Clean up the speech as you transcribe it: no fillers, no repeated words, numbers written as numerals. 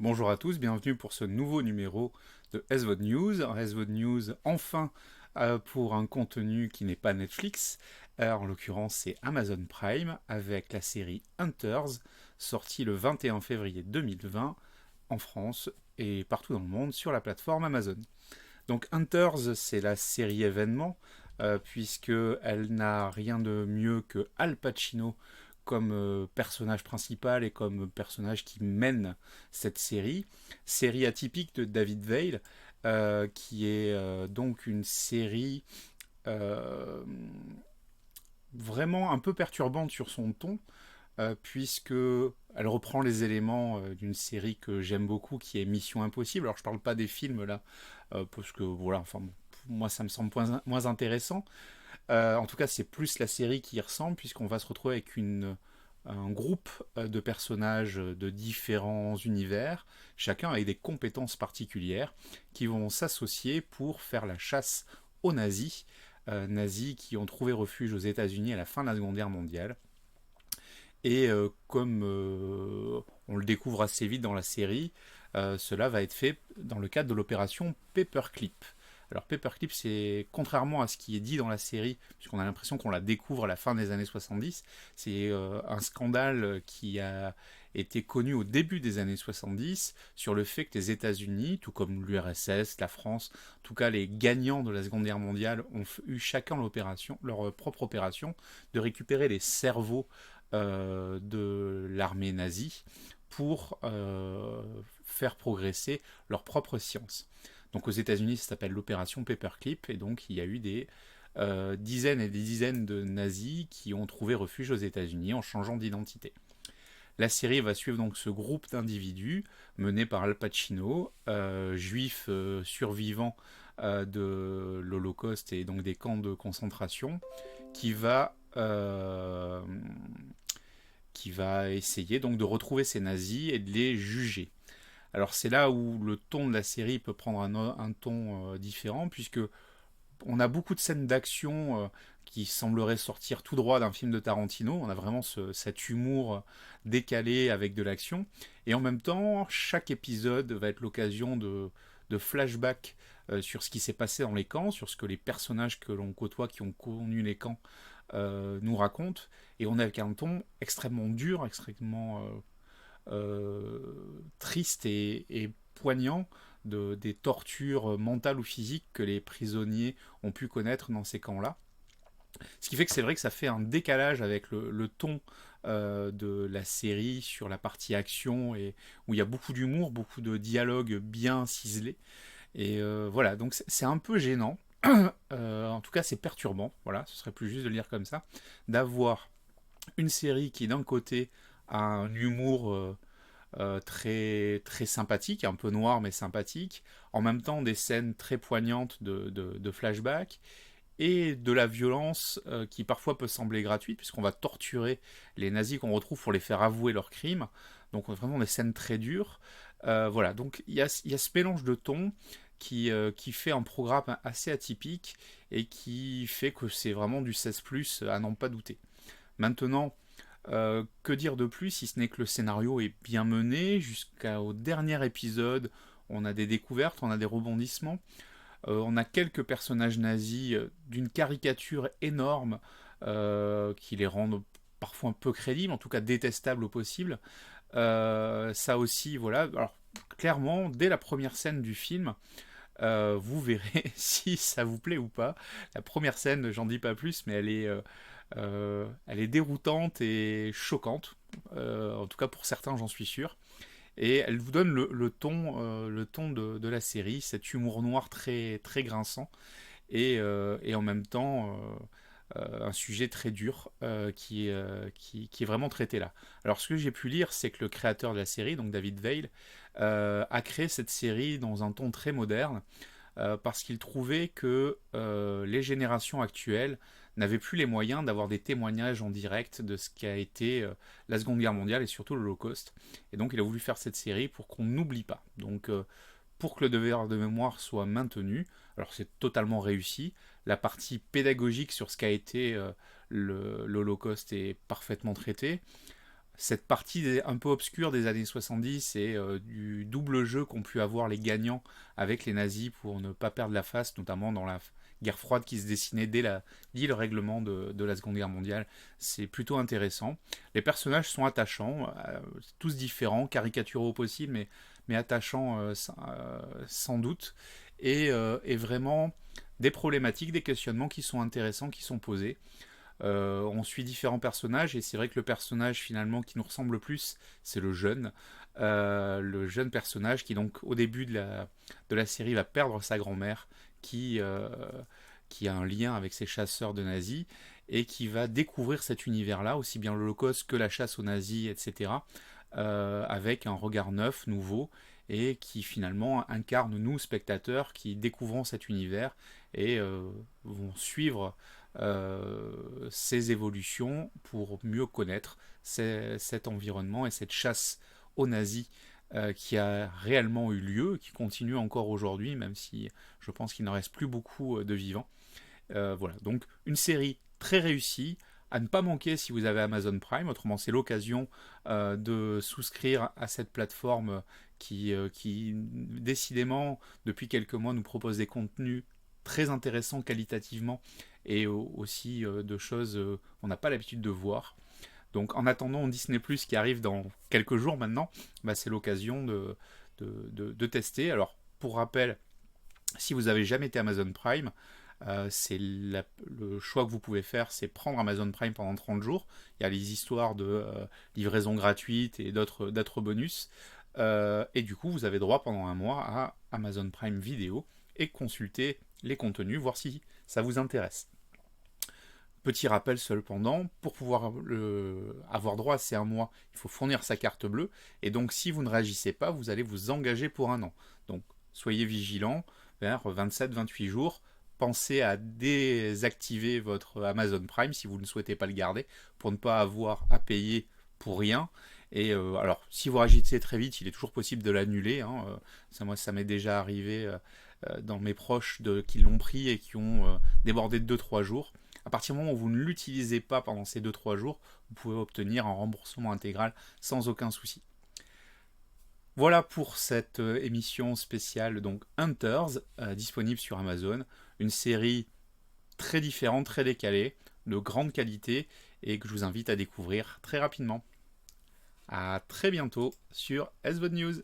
Bonjour à tous, bienvenue pour ce nouveau numéro de SVOD News. SVOD News, enfin, pour un contenu qui n'est pas Netflix. En l'occurrence, c'est Amazon Prime avec la série Hunters, sortie le 21 février 2020 en France et partout dans le monde sur la plateforme Amazon. Donc Hunters, c'est la série événement, puisque elle n'a rien de mieux que Al Pacino comme personnage principal et comme personnage qui mène cette série. Série atypique de David Veil, qui est donc une série euh, vraiment un peu perturbante sur son ton, puisque elle reprend les éléments d'une série que j'aime beaucoup, qui est Mission Impossible. Alors je parle pas des films là, parce que voilà, enfin moi ça me semble moins intéressant. En tout cas, c'est plus la série qui y ressemble, puisqu'on va se retrouver avec un groupe de personnages de différents univers, chacun avec des compétences particulières, qui vont s'associer pour faire la chasse aux nazis, nazis qui ont trouvé refuge aux États-Unis à la fin de la Seconde Guerre mondiale. Et comme on le découvre assez vite dans la série, cela va être fait dans le cadre de l'opération Paperclip. Alors Paperclip, c'est contrairement à ce qui est dit dans la série, puisqu'on a l'impression qu'on la découvre à la fin des années 70, c'est un scandale qui a été connu au début des années 70 sur le fait que les États-Unis, tout comme l'URSS, la France, en tout cas les gagnants de la Seconde Guerre mondiale, ont eu chacun leur propre opération de récupérer les cerveaux de l'armée nazie pour faire progresser leur propre science. Donc aux États-Unis, ça s'appelle l'opération Paperclip, et donc il y a eu des dizaines et des dizaines de nazis qui ont trouvé refuge aux États-Unis en changeant d'identité. La série va suivre donc ce groupe d'individus mené par Al Pacino, juif survivant de l'Holocauste et donc des camps de concentration, qui va essayer donc de retrouver ces nazis et de les juger. Alors c'est là où le ton de la série peut prendre un ton différent, puisque on a beaucoup de scènes d'action qui sembleraient sortir tout droit d'un film de Tarantino. On a vraiment cet humour décalé avec de l'action. Et en même temps, chaque épisode va être l'occasion de flashbacks sur ce qui s'est passé dans les camps, sur ce que les personnages que l'on côtoie, qui ont connu les camps, nous racontent. Et on est avec un ton extrêmement dur, extrêmement triste et poignant des tortures mentales ou physiques que les prisonniers ont pu connaître dans ces camps-là. Ce qui fait que c'est vrai que ça fait un décalage avec le ton de la série sur la partie action, et où il y a beaucoup d'humour, beaucoup de dialogues bien ciselés. Et voilà, donc c'est un peu gênant. En tout cas, c'est perturbant. Voilà, ce serait plus juste de le dire comme ça, d'avoir une série qui d'un côté a un humour très, très sympathique, un peu noir mais sympathique, en même temps des scènes très poignantes de flashback, et de la violence qui parfois peut sembler gratuite, puisqu'on va torturer les nazis qu'on retrouve pour les faire avouer leurs crimes, donc vraiment des scènes très dures. Voilà, donc il y a ce mélange de tons qui fait un programme assez atypique, et qui fait que c'est vraiment du 16+, à n'en pas douter. Maintenant, que dire de plus si ce n'est que le scénario est bien mené jusqu'au dernier épisode. On a des découvertes, on a des rebondissements, on a quelques personnages nazis d'une caricature énorme qui les rendent parfois un peu crédibles, en tout cas détestables au possible. Ça aussi, voilà. Alors clairement, dès la première scène du film, vous verrez si ça vous plaît ou pas. La première scène, j'en dis pas plus, mais elle est déroutante et choquante. En tout cas pour certains, j'en suis sûr. Et elle vous donne le ton de la série, cet humour noir très, très grinçant, et en même temps un sujet très dur qui est vraiment traité là. Alors ce que j'ai pu lire, c'est que le créateur de la série, donc David Veil, a créé cette série dans un ton très moderne, parce qu'il trouvait que les générations actuelles n'avaient plus les moyens d'avoir des témoignages en direct de ce qu'a été la Seconde Guerre mondiale et surtout l'Holocauste. Et donc il a voulu faire cette série pour qu'on n'oublie pas. Donc pour que le devoir de mémoire soit maintenu, alors c'est totalement réussi. La partie pédagogique sur ce qu'a été l'Holocauste est parfaitement traitée. cette partie un peu obscure des années 70 et du double jeu qu'ont pu avoir les gagnants avec les nazis pour ne pas perdre la face, notamment dans la guerre froide qui se dessinait dès le règlement de la Seconde Guerre mondiale. C'est plutôt intéressant. Les personnages sont attachants, tous différents, caricaturaux au possible, mais attachants sans doute, et vraiment des problématiques, des questionnements qui sont intéressants, qui sont posés. On suit différents personnages et c'est vrai que le personnage finalement qui nous ressemble le plus, c'est le jeune personnage qui donc au début de la série va perdre sa grand-mère qui a un lien avec ces chasseurs de nazis et qui va découvrir cet univers-là, aussi bien l'Holocauste que la chasse aux nazis, etc., avec un regard neuf, nouveau, et qui finalement incarne nous, spectateurs, qui découvrons cet univers et vont suivre ces évolutions pour mieux connaître cet environnement et cette chasse aux nazis qui a réellement eu lieu, qui continue encore aujourd'hui, même si je pense qu'il n'en reste plus beaucoup de vivants. Voilà, donc une série très réussie, à ne pas manquer si vous avez Amazon Prime. Autrement, c'est l'occasion de souscrire à cette plateforme qui, décidément, depuis quelques mois, nous propose des contenus très intéressants qualitativement et aussi de choses qu'on n'a pas l'habitude de voir. Donc en attendant Disney Plus qui arrive dans quelques jours maintenant, bah, c'est l'occasion de tester. Alors pour rappel, si vous avez jamais été Amazon Prime, le choix que vous pouvez faire, c'est prendre Amazon Prime pendant 30 jours. Il y a les histoires de livraison gratuite et d'autres bonus. Et du coup, vous avez droit pendant un mois à Amazon Prime Vidéo et consulter les contenus, voir si ça vous intéresse. Petit rappel cependant, pour pouvoir avoir droit à ces un mois, il faut fournir sa carte bleue. Et donc, si vous ne réagissez pas, vous allez vous engager pour un an. Donc, soyez vigilants, vers 27-28 jours. Pensez à désactiver votre Amazon Prime si vous ne souhaitez pas le garder, pour ne pas avoir à payer pour rien. Et alors, si vous réagissez très vite, il est toujours possible de l'annuler. Hein. Moi, ça m'est déjà arrivé dans mes proches qui l'ont pris et qui ont débordé de 2-3 jours. À partir du moment où vous ne l'utilisez pas pendant ces 2-3 jours, vous pouvez obtenir un remboursement intégral sans aucun souci. Voilà pour cette émission spéciale, donc Hunters, disponible sur Amazon. Une série très différente, très décalée, de grande qualité et que je vous invite à découvrir très rapidement. A très bientôt sur SVOD News.